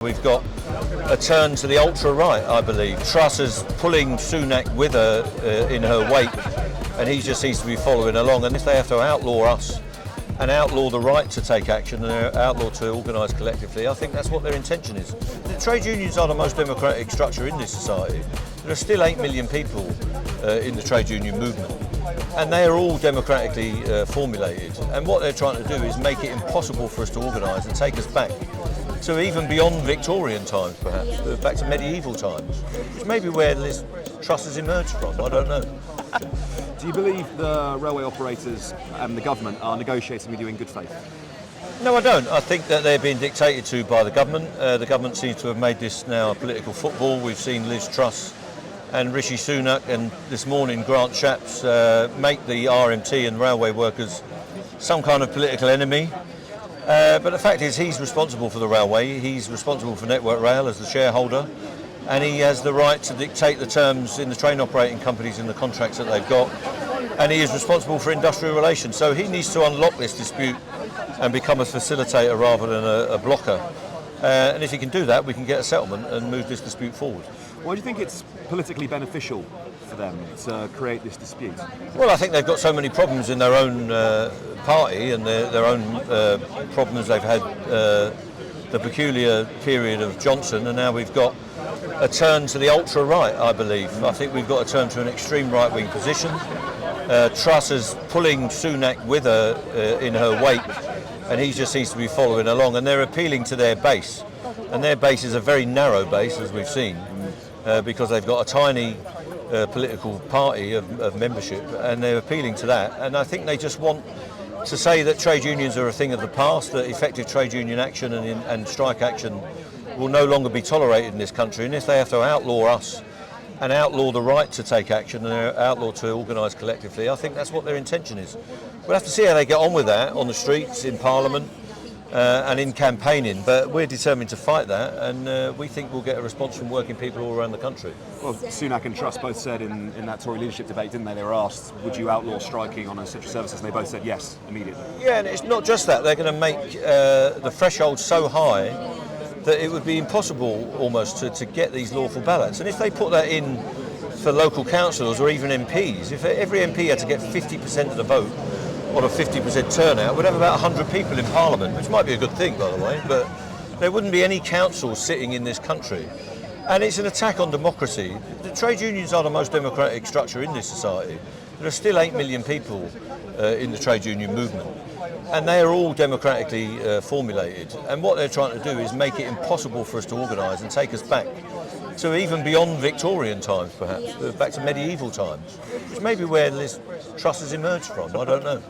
We've got a turn to the ultra-right, I believe. Truss is pulling Sunak with her in her wake, and he just seems to be following along. And if they have to outlaw us and outlaw the right to take action and outlaw to organise collectively, I think that's what their intention is. The trade unions are the most democratic structure in this society. There are still 8 million people in the trade union movement, and they are all democratically formulated. And what they're trying to do is make it impossible for us to organise and take us back to even beyond Victorian times, perhaps, back to medieval times, which may be where this Truss has emerged from. I don't know. Do you believe the railway operators and the government are negotiating with you in good faith? No, I don't. I think that they're being dictated to by the government. The government seems to have made this now a political football. We've seen Liz Truss and Rishi Sunak and this morning Grant Shapps make the RMT and railway workers some kind of political enemy. But the fact is, he's responsible for the railway, he's responsible for Network Rail as the shareholder, and he has the right to dictate the terms in the train operating companies in the contracts that they've got, and he is responsible for industrial relations. So he needs to unlock this dispute and become a facilitator rather than a blocker. And if he can do that, we can get a settlement and move this dispute forward. Why do you think it's politically beneficial for them to create this dispute? Well, I think they've got so many problems in their own party and their own problems. They've had the peculiar period of Johnson, and now we've got a turn to the ultra-right, I believe. I think we've got a turn to an extreme right-wing position. Truss is pulling Sunak with her in her wake, and he just seems to be following along, and they're appealing to their base. And their base is a very narrow base, as we've seen, because they've got a tiny political party of membership, and they're appealing to that. And I think they just want to say that trade unions are a thing of the past, that effective trade union action and strike action will no longer be tolerated in this country. And if they have to outlaw us and outlaw the right to take action and outlaw to organise collectively, I think that's what their intention is. We'll have to see how they get on with that on the streets, in Parliament, and in campaigning, but we're determined to fight that, and we think we'll get a response from working people all around the country. Well, Sunak and Truss both said in that Tory leadership debate, didn't they? They were asked, would you outlaw striking on essential services? And they both said yes, immediately. Yeah, and it's not just that. They're going to make the threshold so high that it would be impossible almost to get these lawful ballots. And if they put that in for local councillors or even MPs, if every MP had to get 50% of the vote, on a 50% turnout, we'd have about 100 people in Parliament, which might be a good thing, by the way, but there wouldn't be any councils sitting in this country. And it's an attack on democracy. The trade unions are the most democratic structure in this society. There are still 8 million people in the trade union movement, and they are all democratically formulated. And what they're trying to do is make it impossible for us to organise and take us back to even beyond Victorian times, perhaps, back to medieval times, which may be where this Truss has emerged from. I don't know.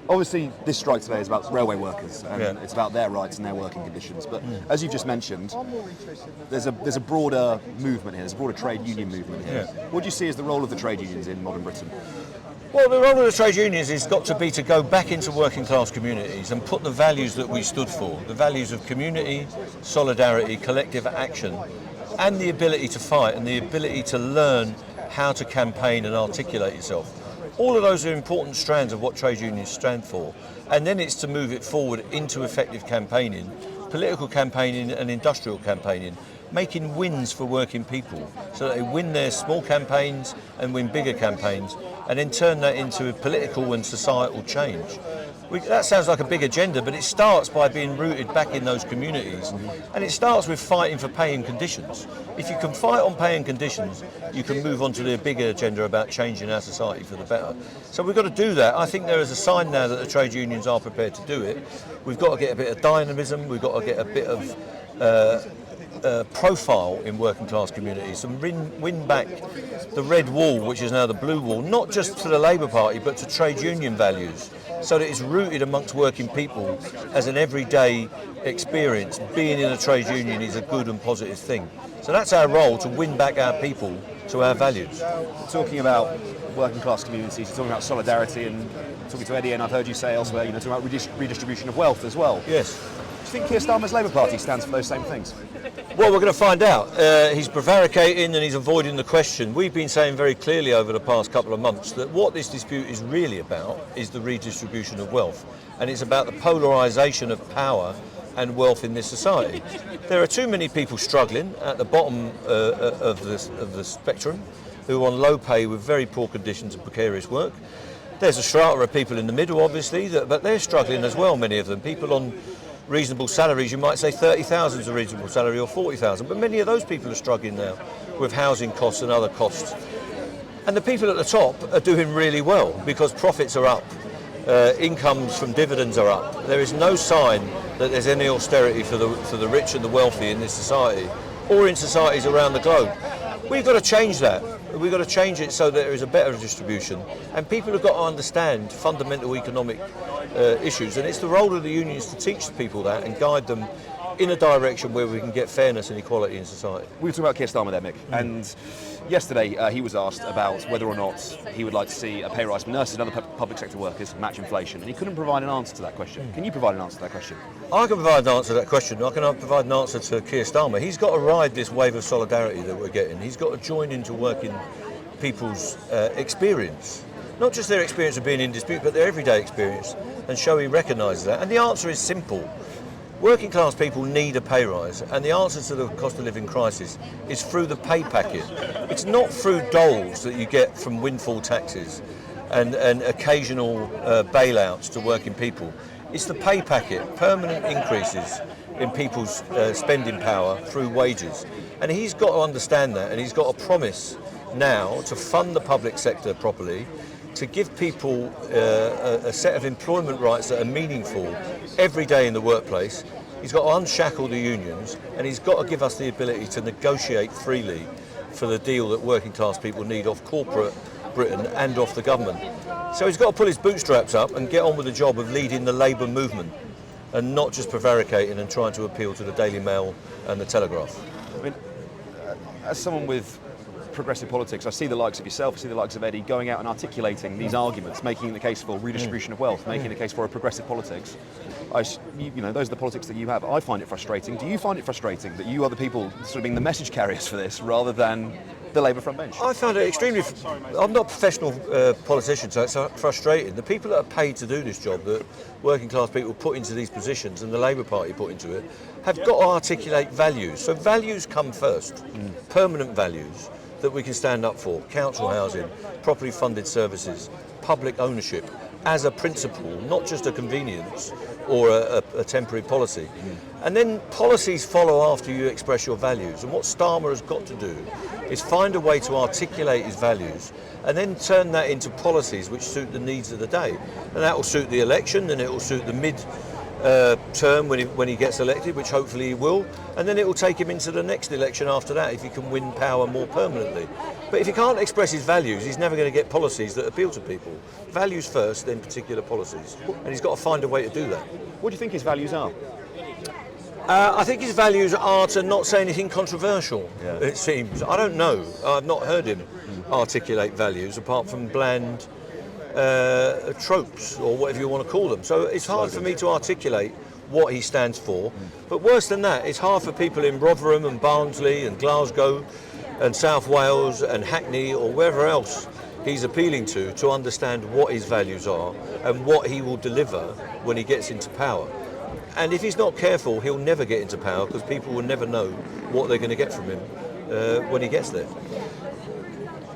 Obviously, this strike today is about railway workers, and it's about their rights and their working conditions. But as you've just mentioned, there's a broader movement here. There's a broader trade union movement here. Yeah. What do you see as the role of the trade unions in modern Britain? Well, the role of the trade unions has got to be to go back into working class communities and put the values that we stood for, the values of community, solidarity, collective action, and the ability to fight and the ability to learn how to campaign and articulate yourself. All of those are important strands of what trade unions stand for. And then it's to move it forward into effective campaigning, political campaigning and industrial campaigning, making wins for working people so that they win their small campaigns and win bigger campaigns, and then turn that into political and societal change. That sounds like a big agenda, but it starts by being rooted back in those communities, and it starts with fighting for pay and conditions. If you can fight on pay and conditions, you can move on to the bigger agenda about changing our society for the better. So we've got to do that. I think there is a sign now that the trade unions are prepared to do it. We've got to get a bit of dynamism, we've got to get a bit of profile in working class communities and win back the red wall, which is now the blue wall, not just to the Labour Party but to trade union values, so that it's rooted amongst working people as an everyday experience. Being in a trade union is a good and positive thing. So that's our role, to win back our people to our values. Talking about working class communities, you're talking about solidarity, and talking to Eddie, and I've heard you say elsewhere, talking about redistribution of wealth as well. Yes. Do you think Keir Starmer's Labour Party stands for those same things? Well, we're going to find out. He's prevaricating and he's avoiding the question. We've been saying very clearly over the past couple of months that what this dispute is really about is the redistribution of wealth, and it's about the polarisation of power and wealth in this society. There are too many people struggling at the bottom of the spectrum, who are on low pay with very poor conditions and precarious work. There's a strata of people in the middle, obviously, but they're struggling as well, many of them. People on reasonable salaries, you might say 30,000 is a reasonable salary, or 40,000, but many of those people are struggling now with housing costs and other costs. And the people at the top are doing really well because profits are up, incomes from dividends are up. There is no sign that there's any austerity for the rich and the wealthy in this society, or in societies around the globe. We've got to change that. We've got to change it so that there is a better distribution, and people have got to understand fundamental economic issues, and it's the role of the unions to teach people that and guide them in a direction where we can get fairness and equality in society. We were talking about Keir Starmer there, Mick, and yesterday he was asked about whether or not he would like to see a pay rise for nurses and other public sector workers match inflation, and he couldn't provide an answer to that question. Can you provide an answer to that question? I can provide an answer to that question. I can provide an answer to Keir Starmer. He's got to ride this wave of solidarity that we're getting. He's got to join into working people's experience, not just their experience of being in dispute, but their everyday experience, and show he recognises that. And the answer is simple. Working class people need a pay rise, and the answer to the cost of living crisis is through the pay packet. It's not through doles that you get from windfall taxes and occasional bailouts to working people. It's the pay packet, permanent increases in people's spending power through wages. And he's got to understand that, and he's got to promise now to fund the public sector properly, to give people a set of employment rights that are meaningful every day in the workplace. He's got to unshackle the unions, and he's got to give us the ability to negotiate freely for the deal that working class people need off corporate Britain and off the government. So he's got to pull his bootstraps up and get on with the job of leading the Labour movement, and not just prevaricating and trying to appeal to the Daily Mail and the Telegraph. I mean, as someone with progressive politics, I see the likes of yourself, I see the likes of Eddie going out and articulating these arguments, making the case for redistribution of wealth, making the case for a progressive politics. Those are the politics that you have. I find it frustrating. Do you find it frustrating that you are the people sort of being the message carriers for this rather than the Labour front bench? I found it extremely... I'm not a professional politician, so it's frustrating. The people that are paid to do this job, that working class people put into these positions and the Labour Party put into it, have got to articulate values. So values come first, permanent values that we can stand up for. Council housing, properly funded services, public ownership as a principle, not just a convenience or a temporary policy. And then policies follow after you express your values. And what Starmer has got to do is find a way to articulate his values and then turn that into policies which suit the needs of the day. And that will suit the election, and it will suit the mid-term when he gets elected, which hopefully he will, and then it will take him into the next election after that if he can win power more permanently. But if he can't express his values, he's never going to get policies that appeal to people. Values first, then particular policies. And he's got to find a way to do that. What do you think his values are? I think his values are to not say anything controversial, it seems. I don't know. I've not heard him articulate values apart from bland tropes, or whatever you want to call them. So it's hard for me to articulate what he stands for. But worse than that, it's hard for people in Rotherham and Barnsley and Glasgow and South Wales and Hackney or wherever else he's appealing to understand what his values are and what he will deliver when he gets into power. And if he's not careful, he'll never get into power, because people will never know what they're going to get from him when he gets there.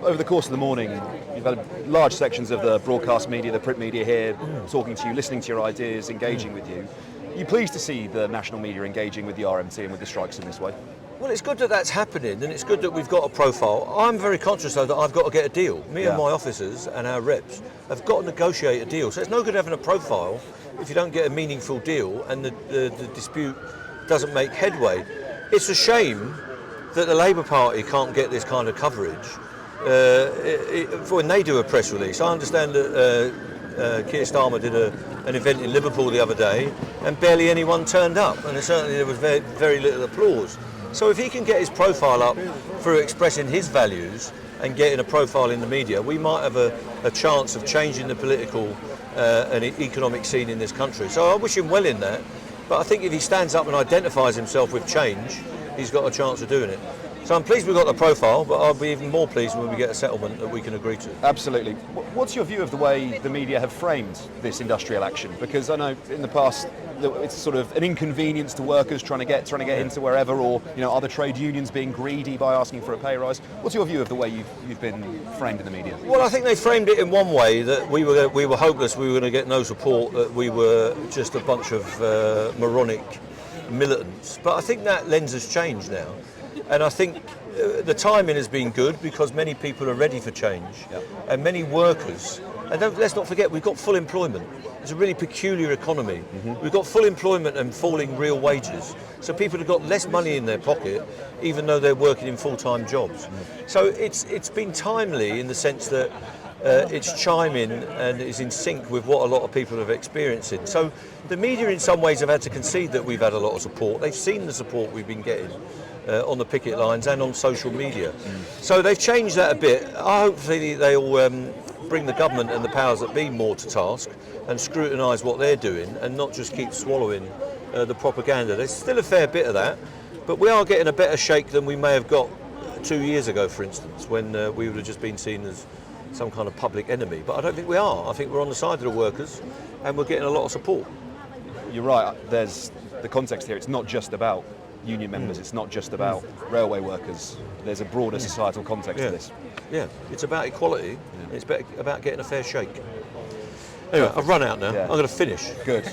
Over the course of the morning, you've had large sections of the broadcast media, the print media here, talking to you, listening to your ideas, engaging with you. Are you pleased to see the national media engaging with the RMT and with the strikes in this way? Well, it's good that that's happening, and it's good that we've got a profile. I'm very conscious, though, that I've got to get a deal. Me and my officers and our reps have got to negotiate a deal. So it's no good having a profile if you don't get a meaningful deal and the dispute doesn't make headway. It's a shame that the Labour Party can't get this kind of coverage when they do a press release. I understand that Keir Starmer did an event in Liverpool the other day and barely anyone turned up, and certainly there was very, very little applause. So if he can get his profile up through expressing his values and getting a profile in the media, we might have a chance of changing the political and economic scene in this country. So I wish him well in that, but I think if he stands up and identifies himself with change, he's got a chance of doing it. So I'm pleased we've got the profile, but I'll be even more pleased when we get a settlement that we can agree to. Absolutely. What's your view of the way the media have framed this industrial action? Because I know in the past it's sort of an inconvenience to workers trying to get into wherever, or other trade unions being greedy by asking for a pay rise. What's your view of the way you've been framed in the media? Well, I think they framed it in one way, that we were hopeless, we were going to get no support, that we were just a bunch of moronic militants. But I think that lens has changed now, and I think the timing has been good because many people are ready for change, and many workers. And let's not forget, we've got full employment. It's a really peculiar economy. We've got full employment and falling real wages. So people have got less money in their pocket, even though they're working in full-time jobs. So it's been timely in the sense that it's chiming and is in sync with what a lot of people have experienced. So the media in some ways have had to concede that we've had a lot of support. They've seen the support we've been getting on the picket lines and on social media. So they've changed that a bit. Hopefully they'll bring the government and the powers that be more to task and scrutinise what they're doing and not just keep swallowing the propaganda. There's still a fair bit of that, but we are getting a better shake than we may have got 2 years ago, for instance, when we would have just been seen as some kind of public enemy. But I don't think we are. I think we're on the side of the workers and we're getting a lot of support. You're right, there's the context here. It's not just about union members, it's not just about railway workers. There's a broader societal context to this. Yeah, it's about equality. It's about getting a fair shake. Anyway, I've run out now. I'm going to finish. Good.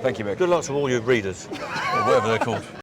Thank you, Mick. Good luck to all your readers, or whatever they're called.